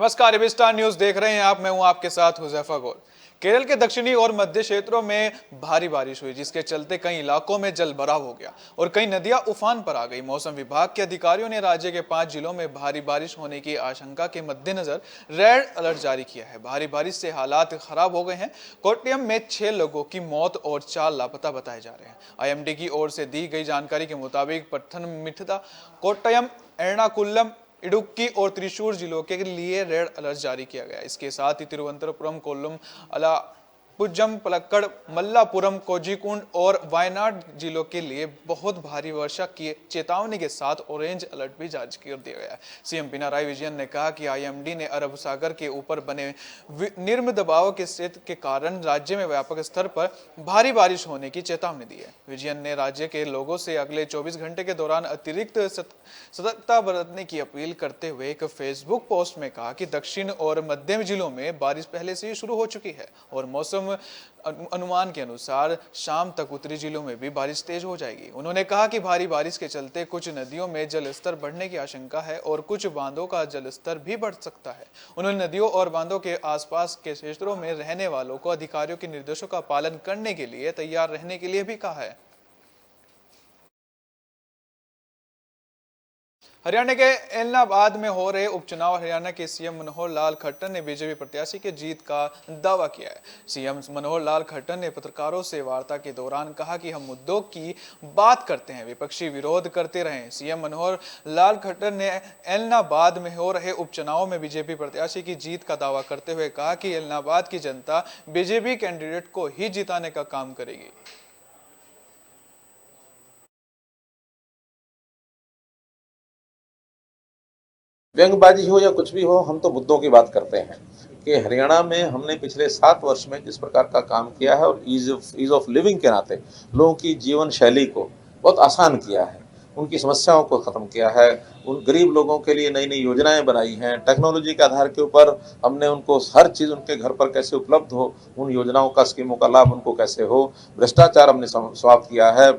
नमस्कार, AB star news देख रहे हैं आप। मैं हूं आपके साथ हुजैफा गौर। केरल के दक्षिणी और मध्य क्षेत्रों में भारी बारिश हुई, जिसके चलते कई इलाकों में जल भराव हो गया और कई नदियां उफान पर आ गई। मौसम विभाग के अधिकारियों ने राज्य के 5 जिलों में भारी बारिश होने की आशंका के मद्देनजर रेड अलर्ट जारी किया है। भारी बारिश से हालात खराब हो गए हैं। कोट्टयम में 6 लोगों की मौत और 4 लापता बताए जा रहे हैं। आईएमडी की ओर से दी गई जानकारी के मुताबिक पत्थनमथिट्टा, कोट्टयम, एर्नाकुलम, इडुक्की और त्रिशूर जिलों के लिए रेड अलर्ट जारी किया गया। इसके साथ ही तिरुवनंतपुरम, कोल्लम, पुजम, पलक्कड़, मल्लापुरम, कोझिकोड और वायनाड जिलों के लिए बहुत भारी वर्षा की चेतावनी के साथ ऑरेंज अलर्ट भी जारी कर दिया गया है। सीएम पिनाराई विजयन ने कहा कि आईएमडी ने अरब सागर के ऊपर बने निम्न दबाव के क्षेत्र के कारण राज्य में व्यापक स्तर पर भारी बारिश होने की चेतावनी दी है। विजयन ने राज्य के लोगों से अगले 24 घंटे के दौरान अतिरिक्त सतर्कता बरतने की अपील करते हुए एक फेसबुक पोस्ट में कहा कि दक्षिण और मध्य जिलों में बारिश पहले से ही शुरू हो चुकी है और मौसम अनुमान के अनुसार शाम तक उत्तरी जिलों में भी बारिश तेज हो जाएगी। उन्होंने कहा कि भारी बारिश के चलते कुछ नदियों में जलस्तर बढ़ने की आशंका है और कुछ बांधों का जलस्तर भी बढ़ सकता है। उन्होंने नदियों और बांधों के आसपास के क्षेत्रों में रहने वालों को अधिकारियों के निर्देशों का पालन करने के लिए तैयार रहने के लिए भी कहा है। हरियाणा के एलनाबाद में हो रहे उपचुनाव। हरियाणा के सीएम मनोहर लाल खट्टर ने बीजेपी प्रत्याशी की जीत का दावा किया है। सीएम मनोहर लाल खट्टर ने पत्रकारों से वार्ता के दौरान कहा कि हम मुद्दों की बात करते हैं, विपक्षी विरोध करते रहे। सीएम मनोहर लाल खट्टर ने एलनाबाद में हो रहे उपचुनाव में बीजेपी प्रत्याशी की जीत का दावा करते हुए कहा कि एलनाबाद की जनता बीजेपी कैंडिडेट को ही जिताने का काम करेगी। व्यंग्यबाजी हो या कुछ भी हो, हम तो मुद्दों की बात करते हैं कि हरियाणा में हमने पिछले 7 वर्ष में जिस प्रकार का काम किया है और ईज ऑफ लिविंग के नाते लोगों की जीवन शैली को बहुत आसान किया है, उनकी समस्याओं को खत्म किया है, उन गरीब लोगों के लिए नई नई योजनाएं बनाई हैं, टेक्नोलॉजी के आधार के ऊपर हमने उनको हर चीज़ उनके घर पर कैसे उपलब्ध हो, उन योजनाओं का, स्कीमों का लाभ उनको कैसे हो, भ्रष्टाचार हमने समाप्त किया है।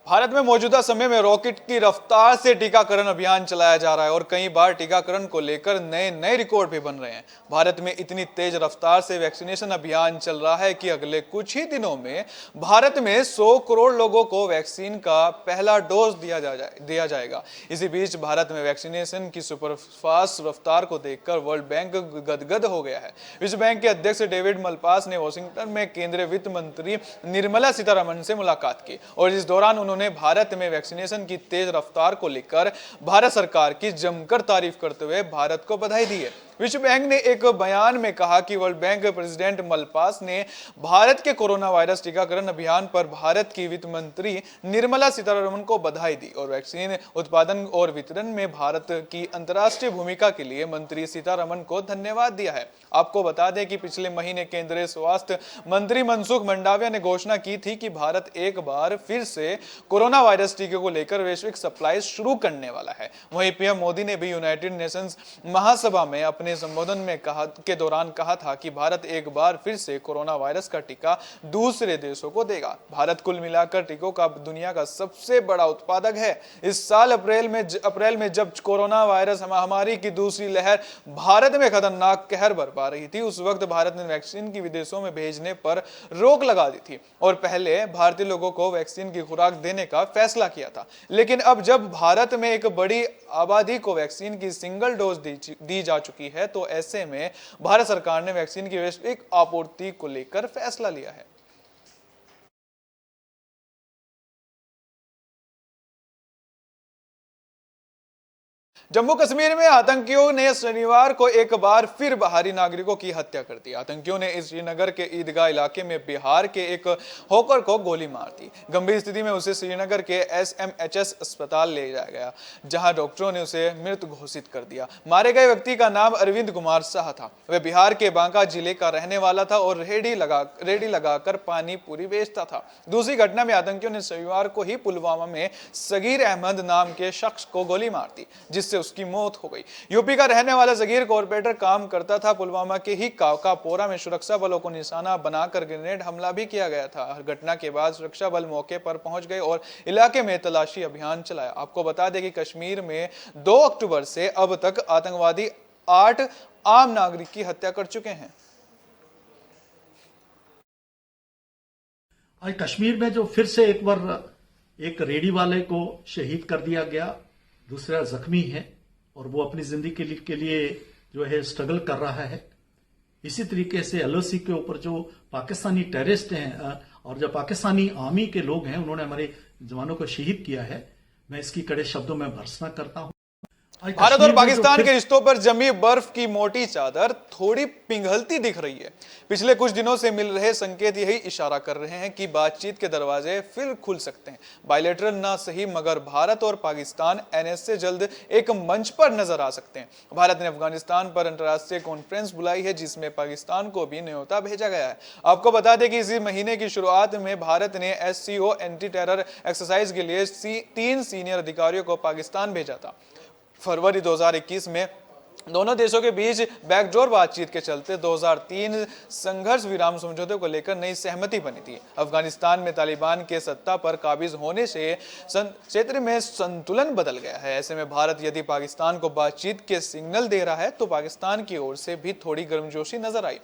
भारत में मौजूदा समय में रॉकेट की रफ्तार से टीकाकरण अभियान चलाया जा रहा है और कई बार टीकाकरण को लेकर नए नए रिकॉर्ड भी बन रहे हैं। भारत में इतनी तेज रफ्तार से वैक्सीनेशन अभियान चल रहा है कि अगले कुछ ही दिनों में भारत में 100 करोड़ लोगों को वैक्सीन का पहला डोज दिया जाएगा। इसी बीच भारत में वैक्सीनेशन की सुपरफास्ट रफ्तार को देखकर वर्ल्ड बैंक गदगद हो गया है। विश्व बैंक के अध्यक्ष डेविड मलपास ने वॉशिंगटन में केंद्रीय वित्त मंत्री निर्मला सीतारमण से मुलाकात की और इस दौरान उन्होंने भारत में वैक्सीनेशन की तेज रफ्तार को लेकर भारत सरकार की जमकर तारीफ करते हुए भारत को बधाई दी है। विश्व बैंक ने एक बयान में कहा कि वर्ल्ड बैंक प्रेसिडेंट मलपास ने भारत के कोरोना वायरस टीकाकरण अभियान पर भारत की वित्त मंत्री निर्मला सीतारमण को बधाई दी और वैक्सीन उत्पादन और वितरण में भारत की अंतर्राष्ट्रीय भूमिका के लिए मंत्री सीतारमण को धन्यवाद दिया है। आपको बता दें कि पिछले महीने केंद्रीय स्वास्थ्य मंत्री मनसुख मंडाविया ने घोषणा की थी कि भारत एक बार फिर से कोरोना वायरस टीके को लेकर वैश्विक सप्लाई शुरू करने वाला है। वहीं पीएम मोदी ने भी यूनाइटेड नेशंस महासभा में अपने संबोधन में के दौरान कहा था कि भारत एक बार फिर से कोरोना वायरस का टीका दूसरे देशों को देगा। भारत कुल मिलाकर टीकों का दुनिया का सबसे बड़ा उत्पादक है। इस साल अप्रैल में जब कोरोना वायरस महामारी की दूसरी लहर भारत में खतरनाक कहर बरपा रही थी, उस वक्त भारत ने वैक्सीन की विदेशों में भेजने पर रोक लगा दी थी और पहले भारतीय लोगों को वैक्सीन की खुराक देने का फैसला किया था। लेकिन अब जब भारत में एक बड़ी आबादी को वैक्सीन की सिंगल डोज दी जा चुकी है, तो ऐसे में भारत सरकार ने वैक्सीन की वैश्विक आपूर्ति को लेकर फैसला लिया है। जम्मू कश्मीर में आतंकियों ने शनिवार को एक बार फिर बाहरी नागरिकों की हत्या कर दी। आतंकियों ने इस श्रीनगर के ईदगाह इलाके में बिहार के एक हॉकर को गोली मार दी। गंभीर स्थिति में उसे श्रीनगर के एसएमएचएस अस्पताल ले जाया गया, जहां डॉक्टरों ने उसे मृत घोषित कर दिया। मारे गए व्यक्ति का नाम अरविंद कुमार शाह था। वह बिहार के बांका जिले का रहने वाला था और रेडी लगाकर पानी पूरी बेचता था। दूसरी घटना में आतंकियों ने शनिवार को ही पुलवामा में सगीर अहमद नाम के शख्स को गोली मार दी, जिससे उसकी मौत हो गई। यूपी का रहने वाला सगीर कॉर्पोरेटर काम करता था। पुलवामा के ही काकापोरा में सुरक्षा बलों को निशाना बनाकर ग्रेनेड हमला भी किया गया था। घटना के बाद सुरक्षा बल मौके पर पहुंच गए और इलाके में तलाशी अभियान चलाया। आपको बता दें कि कश्मीर में 2 अक्टूबर से अब तक आतंकवादी 8 आम नागरिक की हत्या कर चुके हैं। आज कश्मीर में जो फिर से एक बार एक रेडी वाले को शहीद कर दिया गया, दूसरा जख्मी है और वो अपनी जिंदगी के लिए जो है स्ट्रगल कर रहा है। इसी तरीके से एलओसी के ऊपर जो पाकिस्तानी टेररिस्ट हैं और जो पाकिस्तानी आर्मी के लोग हैं, उन्होंने हमारे जवानों को शहीद किया है। मैं इसकी कड़े शब्दों में भर्त्सना करता हूं। भारत और पाकिस्तान के रिश्तों पर जमी बर्फ की मोटी चादर थोड़ी पिघलती दिख रही है। पिछले कुछ दिनों से मिल रहे संकेत यही इशारा कर रहे हैं कि बातचीत के दरवाजे फिर खुल सकते हैं। बायलैटरल ना सही, मगर भारत और पाकिस्तान एनएस से जल्द एक मंच पर नजर आ सकते हैं। भारत ने अफगानिस्तान पर अंतर्राष्ट्रीय कॉन्फ्रेंस बुलाई है, जिसमें पाकिस्तान को भी न्योता भेजा गया है। आपको बता दें कि इसी महीने की शुरुआत में भारत ने SCO एंटी टेरर एक्सरसाइज के लिए 3 सीनियर अधिकारियों को पाकिस्तान भेजा था। फरवरी 2021 में दोनों देशों के बीच बैकडोर बातचीत के चलते 2003 संघर्ष विराम समझौते को लेकर नई सहमति बनी थी। अफगानिस्तान में तालिबान के सत्ता पर काबिज होने से क्षेत्र में संतुलन बदल गया है। ऐसे में भारत यदि पाकिस्तान को बातचीत के सिग्नल दे रहा है तो पाकिस्तान की ओर से भी थोड़ी गर्मजोशी नजर आई।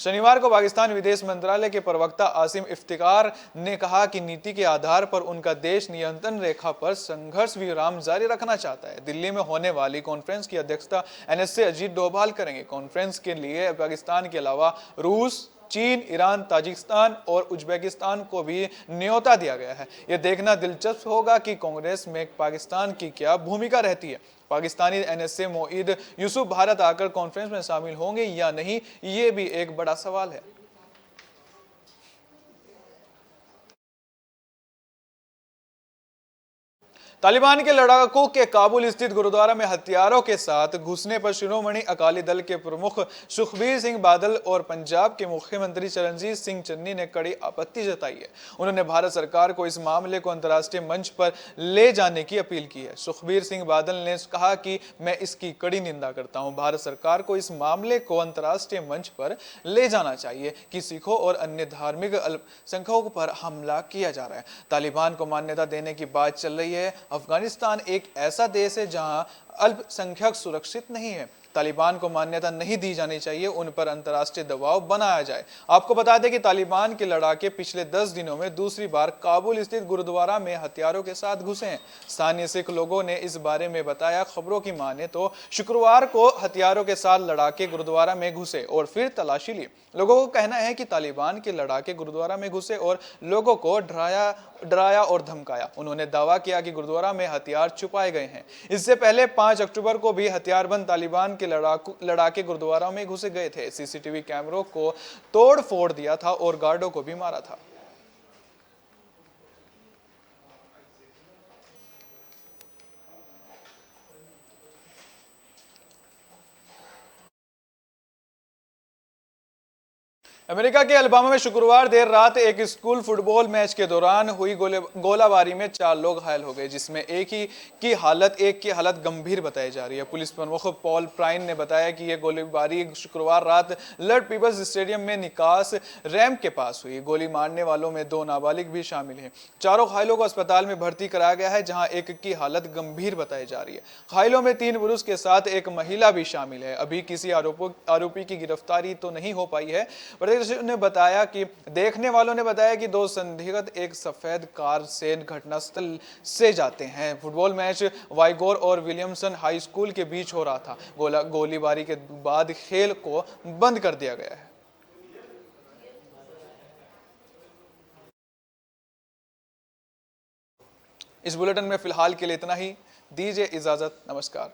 शनिवार को पाकिस्तान विदेश मंत्रालय के प्रवक्ता आसिम इफ्तिकार ने कहा कि नीति के आधार पर उनका देश नियंत्रण रेखा पर संघर्ष विराम जारी रखना चाहता है। दिल्ली में होने वाली कॉन्फ्रेंस की अध्यक्षता एनएसए अजीत डोभाल करेंगे। कॉन्फ्रेंस के लिए पाकिस्तान के अलावा रूस, चीन, ईरान, ताजिकिस्तान और उज्बेकिस्तान को भी न्योता दिया गया है। यह देखना दिलचस्प होगा कि कांग्रेस में पाकिस्तान की क्या भूमिका रहती है। पाकिस्तानी एनएसए मोईद यूसुफ भारत आकर कॉन्फ्रेंस में शामिल होंगे या नहीं, ये भी एक बड़ा सवाल है। तालिबान के लड़ाकों के काबुल स्थित गुरुद्वारा में हथियारों के साथ घुसने पर शिरोमणि अकाली दल के प्रमुख सुखबीर सिंह बादल और पंजाब के मुख्यमंत्री चरणजीत सिंह चन्नी ने कड़ी आपत्ति जताई है। उन्होंने भारत सरकार को इस मामले को अंतर्राष्ट्रीय मंच पर ले जाने की अपील की है। सुखबीर सिंह बादल ने कहा कि मैं इसकी कड़ी निंदा करता हूं। भारत सरकार को इस मामले को अंतर्राष्ट्रीय मंच पर ले जाना चाहिए कि सिखों और अन्य धार्मिक अल्पसंख्यकों पर हमला किया जा रहा है। तालिबान को मान्यता देने की बात चल रही है। अफगानिस्तान एक ऐसा देश है जहां अल्पसंख्यक सुरक्षित नहीं है। तालिबान को मान्यता नहीं दी जानी चाहिए, उन पर अंतर्राष्ट्रीय दबाव बनाया जाए। आपको बता दें कि तालिबान के लड़ाके पिछले 10 दिनों में दूसरी बार काबुल स्थित गुरुद्वारा में हथियारों के साथ घुसे हैं। स्थानीय सिख लोगों ने इस बारे में बताया। खबरों की माने तो शुक्रवार को हथियारों के साथ लड़ाके गुरुद्वारा में घुसे और फिर तलाशी ली। लोगों को कहना है कि तालिबान के लड़ाके गुरुद्वारा में घुसे और लोगों को डराया और धमकाया। उन्होंने दावा किया कि गुरुद्वारा में हथियार छुपाए गए हैं। इससे पहले 5 अक्टूबर को भी हथियारबंद तालिबान के लड़ाके गुरुद्वारा में घुसे गए थे। सीसीटीवी कैमरों को तोड़ फोड़ दिया था और गार्डों को भी मारा था। अमेरिका के अलबामा में शुक्रवार देर रात एक स्कूल फुटबॉल मैच के दौरान हुई गोलाबारी में 4 लोग घायल हो गए, जिसमें एक की हालत गंभीर बताई जा रही है। पुलिस प्रमुख पॉल प्राइन ने बताया कि यह गोलीबारी शुक्रवार रात लर्ड पीपल्स स्टेडियम में निकास रैंप के पास हुई। गोली मारने वालों में 2 नाबालिग भी शामिल हैं। चारों घायलों को अस्पताल में भर्ती कराया गया है, जहां एक की हालत गंभीर बताई जा रही है। घायलों में 3 पुरुष के साथ एक महिला भी शामिल है। अभी किसी आरोपी की गिरफ्तारी तो नहीं हो पाई है। ने बताया कि देखने वालों ने बताया कि 2 संदिग्ध एक सफेद कार से घटनास्थल से जाते हैं। फुटबॉल मैच वाइगोर और विलियमसन हाई स्कूल के बीच हो रहा था। गोलीबारी के बाद खेल को बंद कर दिया गया है। इस बुलेटिन में फिलहाल के लिए इतना ही। दीजिए इजाजत। नमस्कार।